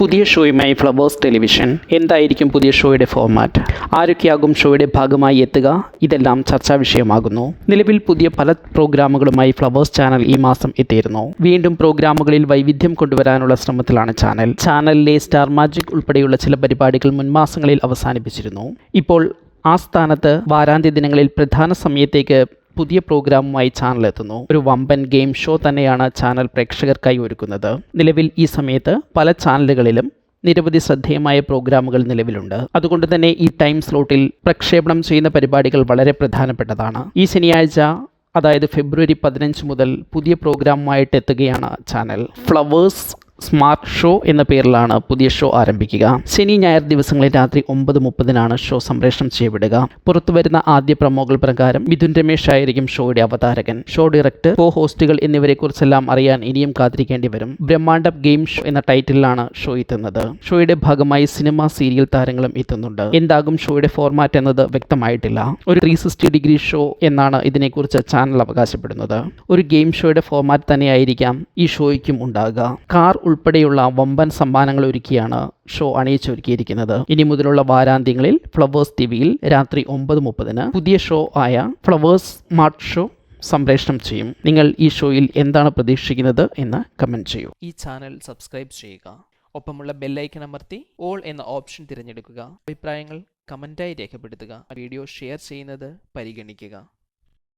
പുതിയ ഷോയുമായി flowers television. എന്തായിരിക്കും പുതിയ ഷോയുടെ ഫോർമാറ്റ്? ആരൊക്കെയാകും ഷോയുടെ ഭാഗമായി എത്തുക? ഇതെല്ലാം ചർച്ചാ വിഷയമാകുന്നു. നിലവിൽ പുതിയ പല പ്രോഗ്രാമുകളുമായി ഫ്ലവേഴ്സ് ചാനൽ ഈ മാസം എത്തിയിരുന്നു. വീണ്ടും പ്രോഗ്രാമുകളിൽ വൈവിധ്യം കൊണ്ടുവരാനുള്ള ശ്രമത്തിലാണ് ചാനലിലെ സ്റ്റാർ മാജിക് ഉൾപ്പെടെയുള്ള ചില പരിപാടികൾ മുൻമാസങ്ങളിൽ അവസാനിപ്പിച്ചിരുന്നു. ഇപ്പോൾ ആ സ്ഥാനത്ത് വാരാന്ത്യ ദിനങ്ങളിൽ പ്രധാന സമയത്തേക്ക് പുതിയ പ്രോഗ്രാമുമായി ചാനൽ എത്തുന്നു. ഒരു വമ്പൻ ഗെയിം ഷോ തന്നെയാണ് ചാനൽ പ്രേക്ഷകർക്കായി ഒരുക്കുന്നത്. നിലവിൽ ഈ സമയത്ത് പല ചാനലുകളിലും നിരവധി ശ്രദ്ധേയമായ പ്രോഗ്രാമുകൾ നിലവിലുണ്ട്. അതുകൊണ്ട് തന്നെ ഈ ടൈം സ്ലോട്ടിൽ പ്രക്ഷേപണം ചെയ്യുന്ന പരിപാടികൾ വളരെ പ്രധാനപ്പെട്ടതാണ്. ഈ ശനിയാഴ്ച, അതായത് ഫെബ്രുവരി 15 മുതൽ പുതിയ പ്രോഗ്രാമുമായിട്ട് എത്തുകയാണ് ചാനൽ. ഫ്ലവേഴ്സ് സ്മാർട്ട് ഷോ എന്ന പേരിലാണ് പുതിയ ഷോ ആരംഭിക്കുക. ശനി ഞായർ ദിവസങ്ങളിൽ രാത്രി 9:30 ഷോ സംപ്രേഷണം ചെയ്യപ്പെടുക. പുറത്തുവരുന്ന ആദ്യ പ്രമോകൾ പ്രകാരം മിഥുൻ രമേശ് ആയിരിക്കും ഷോയുടെ അവതാരകൻ. ഷോ ഡയറക്ടർ, കോ ഹോസ്റ്റുകൾ എന്നിവരെ കുറിച്ചെല്ലാം അറിയാൻ ഇനിയും കാത്തിരിക്കേണ്ടി വരും. ബ്രഹ്മാണ്ഡം ഗെയിം ഷോ എന്ന ടൈറ്റിലാണ് ഷോ എത്തുന്നത്. ഷോയുടെ ഭാഗമായി സിനിമ, സീരിയൽ താരങ്ങളും എത്തുന്നുണ്ട്. എന്താകും ഷോയുടെ ഫോർമാറ്റ് എന്നത് വ്യക്തമായിട്ടില്ല. ഒരു 360 ഡിഗ്രി ഷോ എന്നാണ് ഇതിനെക്കുറിച്ച് ചാനൽ അവകാശപ്പെടുന്നത്. ഒരു ഗെയിം ഷോയുടെ ഫോർമാറ്റ് തന്നെയായിരിക്കാം ഈ ഷോയ്ക്കും ഉണ്ടാകുക. കാർ ഉൾപ്പെടെയുള്ള വമ്പൻ സമ്മാനങ്ങൾ ഒരുക്കിയാണ് ഷോ അണിയിച്ചൊരുക്കിയിരിക്കുന്നത്. ഇനി മുതലുള്ള വാരാന്ത്യങ്ങളിൽ ഫ്ലവേഴ്സ് ടിവിയിൽ രാത്രി 9:30 പുതിയ ഷോ ആയ ഫ്ലവേഴ്സ് സ്മാർട്ട് ഷോ സംപ്രേഷണം ചെയ്യും. നിങ്ങൾ ഈ ഷോയിൽ എന്താണ് പ്രതീക്ഷിക്കുന്നത് എന്ന് കമൻറ്റ് ചെയ്യൂ. ഈ ചാനൽ സബ്സ്ക്രൈബ് ചെയ്യുക. ഒപ്പമുള്ള ബെല്ലൈക്കൺ അമർത്തി ഓൾ എന്ന ഓപ്ഷൻ തിരഞ്ഞെടുക്കുക. അഭിപ്രായങ്ങൾ കമൻറ്റായി രേഖപ്പെടുത്തുക. വീഡിയോ ഷെയർ ചെയ്യുന്നത് പരിഗണിക്കുക.